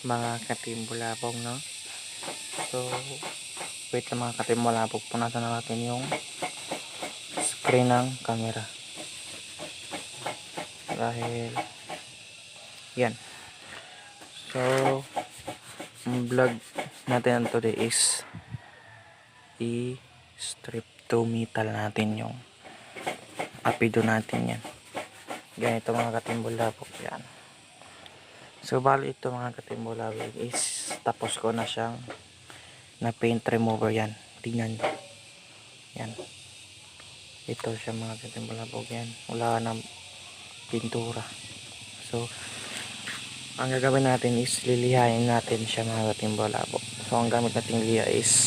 mga katimbulabog, no? So wait na mga katimbulabog, punasan na natin yung screen ng camera dahil yan. So ang vlog natin today is i-strip to metal natin yung apido natin. Yan, ganito mga katimbulabog. Yan. So bali ito mga katimbulabog is tapos ko na siyang na paint remover. Yan, tingnan nyo. Yan, ito siya mga katimbulabog. Yan, wala na pintura. So ang gagawin natin is lilihain natin siya mga katimbulabog. So ang gamit nating liha is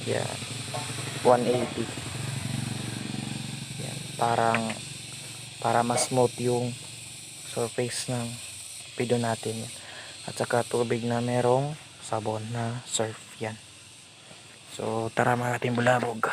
yan, 180. Yan, para mas smooth yung surface ng pido natin. At saka tubig na merong sabon na surf. Yan. So tara mga katimbulabog.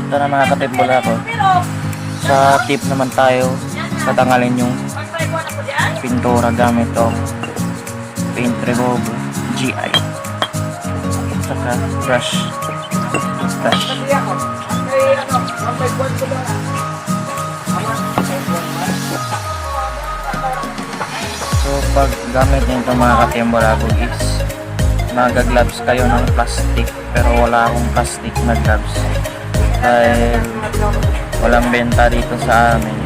Ito na mga katimbula ko. Sa tip naman tayo sa tangalin yung pintura gamit tong paint remover GI. Saka brush. So pag gamit nito mga katimbolabog is mag-gloves kayo ng plastic, pero wala akong plastic na gloves dahil walang benta dito sa amin.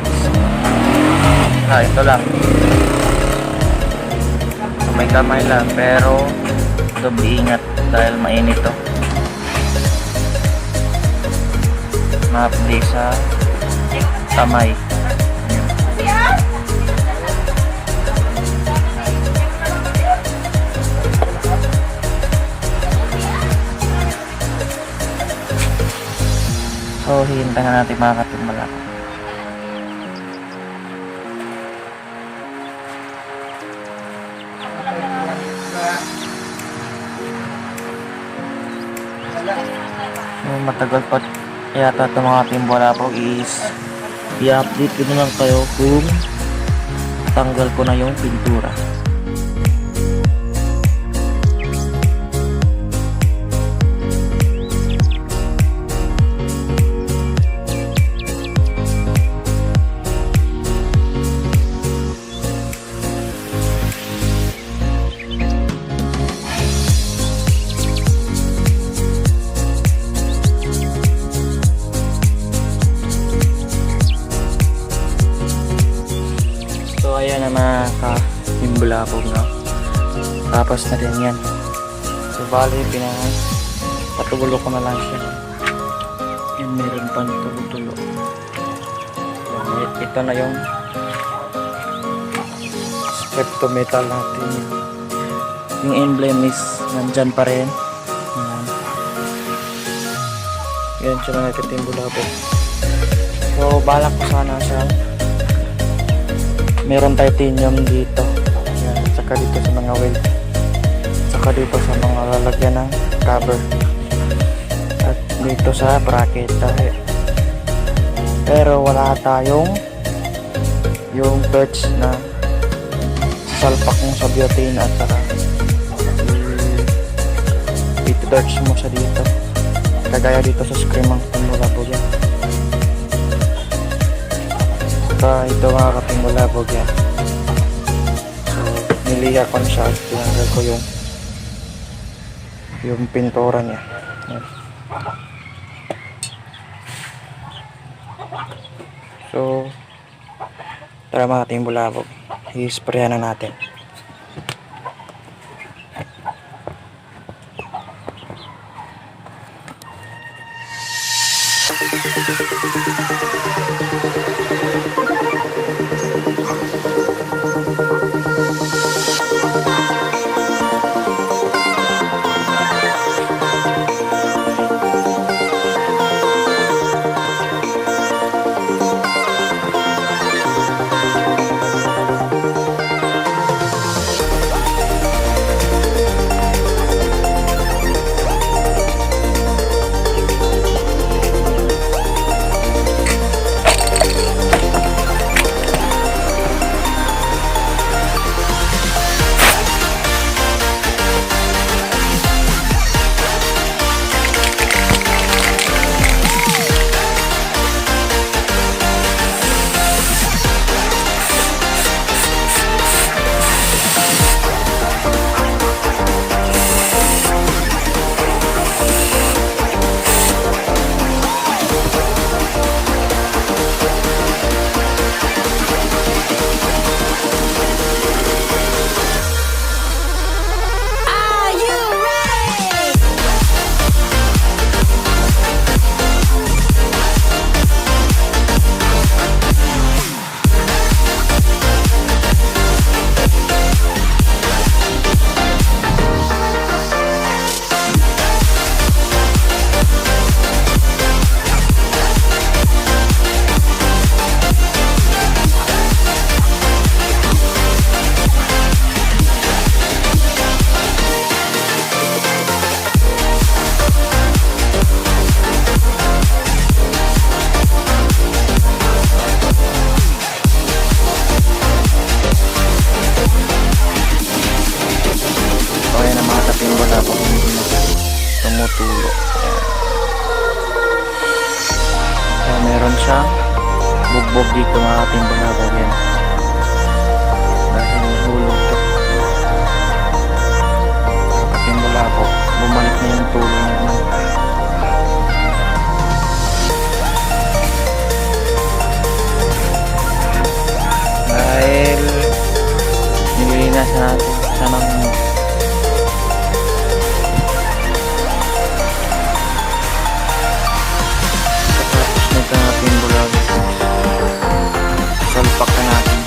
Ito lang, may kamay lang, pero doble ingat dahil mainit to. Mahapdi sa kamay. So, hihintayin na natin mga katimbalabog. So, matagal pa yata ito mga timbalabog is i-update ko na lang kayo kung tanggal ko na yung pintura. So ayan na mga ka-timbulabog, no? Tapos na din yan. So bali patugulo ko na lang siya. Yan, meron pa tulo-tulo. Ito na yung strepto metal natin. Yung emblem is nandyan pa rin. Yan siya mga ka-timbulabog. So balak ko sana siya meron titanium dito. Yan, saka dito sa mga weld, saka dito sa mga lalagyan ng cover, at dito sa bracket. Pero wala tayong yung perch na salpak mo sa butane at saka i-torch mo sa dito kagaya dito sa screen ng timbulabog yan. Ito mga katimbalabog yan. So niliha ko na siya, tinanggal ko yung pintura niya. Yan. So tara mga timbulabog, i-sprayan na natin. Bugbog dito mga katimbulabog yan. Dahil nahulog to. Mga katimbulabog, bumalik na yung tulong naman. Dahil nililinas natin siya ng tapos nito natin bulabog. Salpak na natin.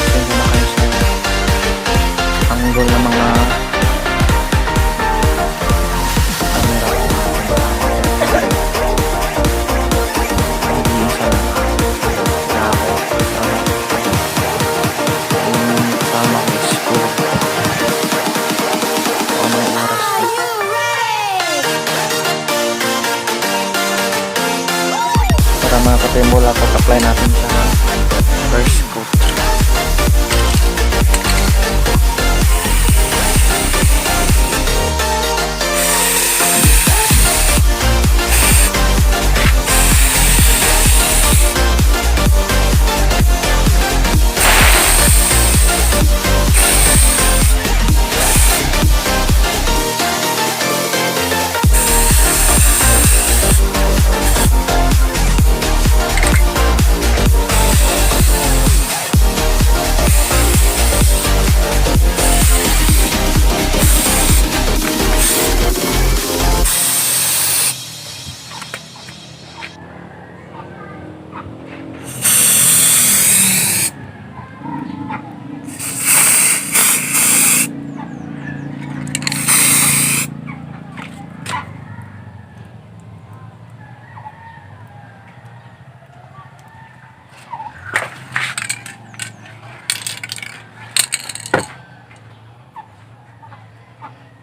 Tingnan na kayo sa angle ng mga mga katimbola ko, apply natin sa first coat.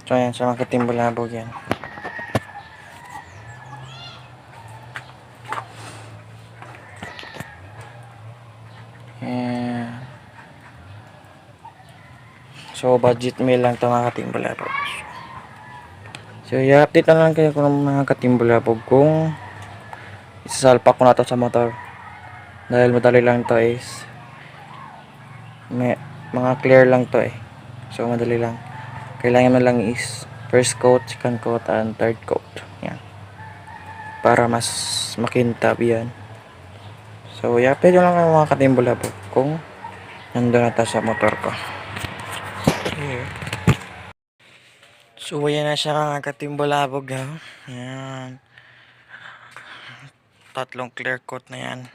So ayan, sa mga katimbulabog yan. Ayan. So budget meal lang ito mga katimbulabog. So i-update na lang kayo kung mga katimbulabog kung isasalpak ko na ito sa motor. Dahil madali lang ito is may mga clear lang to eh. So madali lang. Kailangan mo lang is first coat, second coat, and third coat. Yan. Para mas makintab yan. So, pwede lang ang mga katimbulabog kung nandun na sa motor ko. Okay. So, yan na siya mga katimbulabog. Ha? Yan. Tatlong clear coat na yan.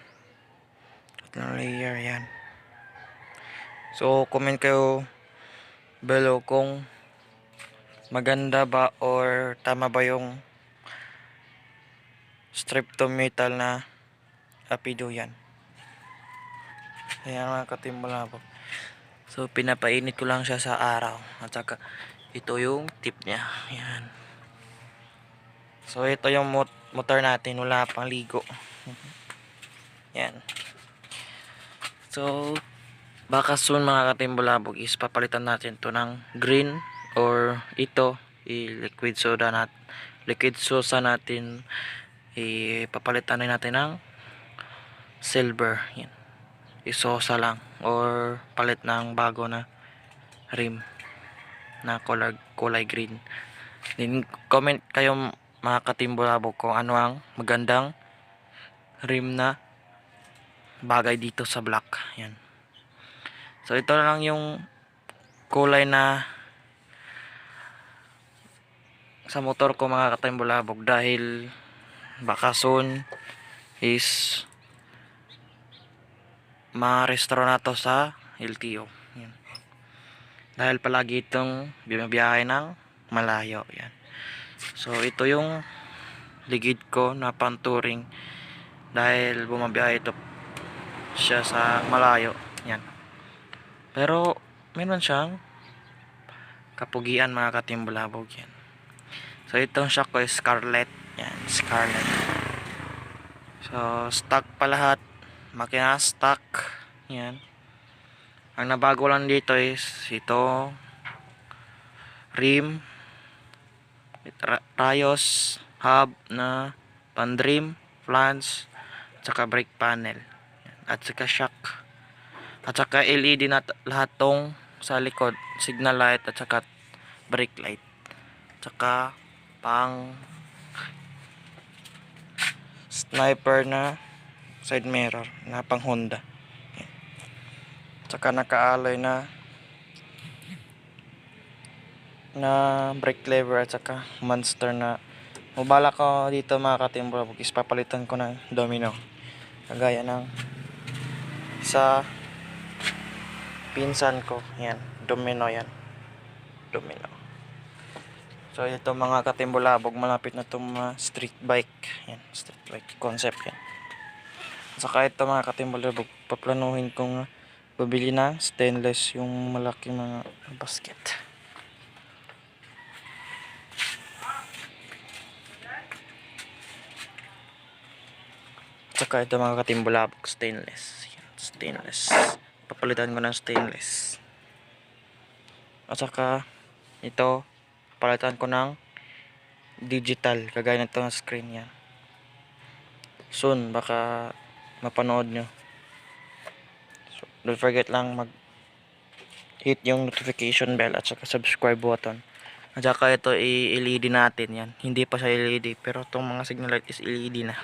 Tatlong layer yan. So, comment kayo below kung maganda ba or tama ba yung strip to metal na Rapido yan. Ayan mga katimbulabog. So pinapainit ko lang siya sa araw. At saka ito yung tip niya. Ayan. So ito yung motor natin. Wala pang ligo. Ayan. So baka soon mga katimbulabog is papalitan natin to ng green or ito liquid sosa natin papalitan natin ng silver. Yan. Isosa lang or palit ng bago na rim na kulay green. Then comment kayo mga katimbulabog kung ano ang magandang rim na bagay dito sa black. Yan. So ito na lang yung kulay na sa motor ko mga katimbulabog dahil baka soon is ma-restore na to sa LTO. Yan. Dahil palagi itong biyahe ng malayo. Yan. So ito yung ligid ko na panturing dahil bumabiyahe ito siya sa malayo. Yan. Pero meron siyang kapugian mga katimbulabog. Yan. So itong shock ko is Scarlett. Yan, Scarlett. So stock pa lahat. Makina stock. Yan. Ang nabago lang dito is ito rim, rayos, hub na pan-trim, flange, tsaka brake panel. At saka shock. At saka LED na lahat tong sa likod, signal light at saka brake light. Tsaka pang sniper na side mirror na pang Honda. Tsaka naka-alloy na brake lever at saka monster na mabala ko dito mga katimbulabog is papalitan ko ng domino kagaya ng sa pinsan ko. Yan, domino yan, domino. So ito mga katimbulabog, malapit na itong mga street bike. Yan, street bike concept yan. Saka ito mga katimbulabog, paplanuhin kong bibili ng stainless yung malaki mga basket. Saka ito mga katimbulabog, stainless. Yan, stainless. Papalitan ko ng stainless. At saka ito, papalitan ko ng digital, kagaya nito ng screen yan. Soon, baka mapanood nyo. So, don't forget lang hit yung notification bell at saka subscribe button. At saka ito i-LED natin yan. Hindi pa siya LED, pero itong mga signal light is LED na.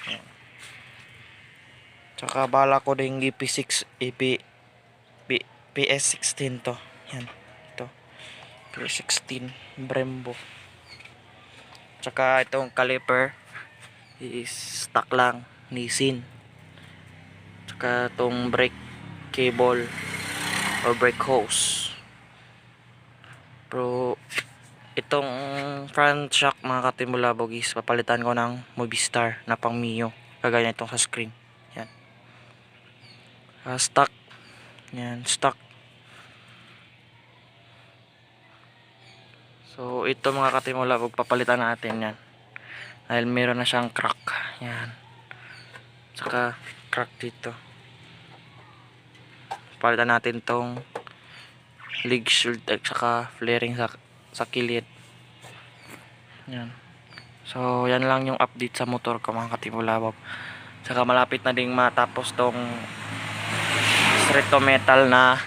Yan. Tsaka bala ko din PS16 to. Yan. Ito. PS16 Brembo. Tsaka itong caliper is stock lang, Nissin. Tsaka itong brake cable or brake hose. Pero itong front shock mga katimbulabog is papalitan ko ng Movistar na pang Mio, kagaya nitong sa screen. Yan. Stock. Yan, stock. So ito mga katimbulabog, papalitan natin yan dahil meron na siyang crack. Yan. Saka crack dito. Palitan natin tong leg shield at saka flaring sa kilid. Yan. So yan lang yung update sa motor ko mga katimbulabog. Saka malapit na ding matapos tong strip to metal na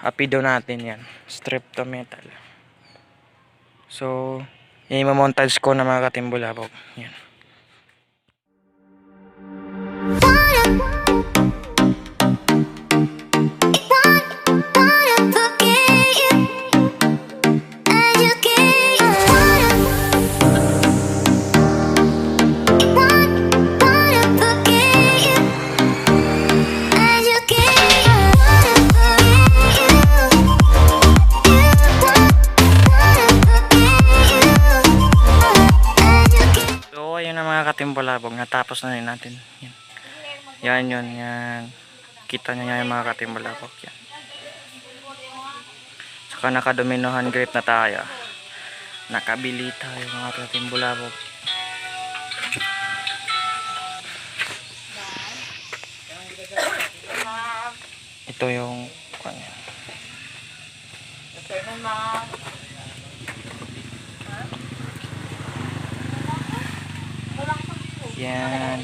apido natin yan. Strip to metal. So i-montage ko na mga katimbulabog. Yan. Katimbulabog, natapos na rin natin yan. Yan yan, kita nyo yan mga katimbulabog. Yan, saka nakadominohan grip na tayo, nakabili tayo mga katimbulabog. Ito yung yan.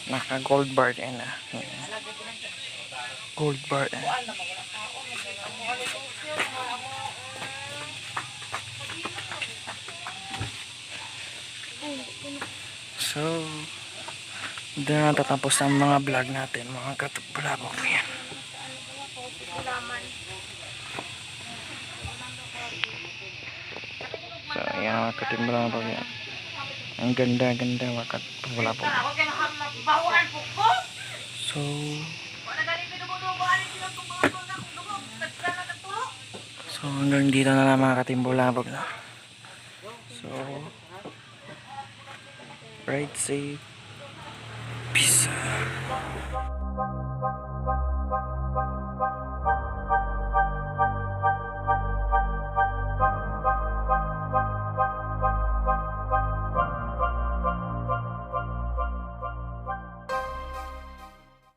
Naka gold bar din na. Gold bar din. So doon na tatapos ang mga vlog natin mga katimbulabog. Yan. So yan mga katimbulabog yan. Ang ganda mga katimbulabog. So hanggang dito na lang mga katimbulabog na. So ride safe. Peace.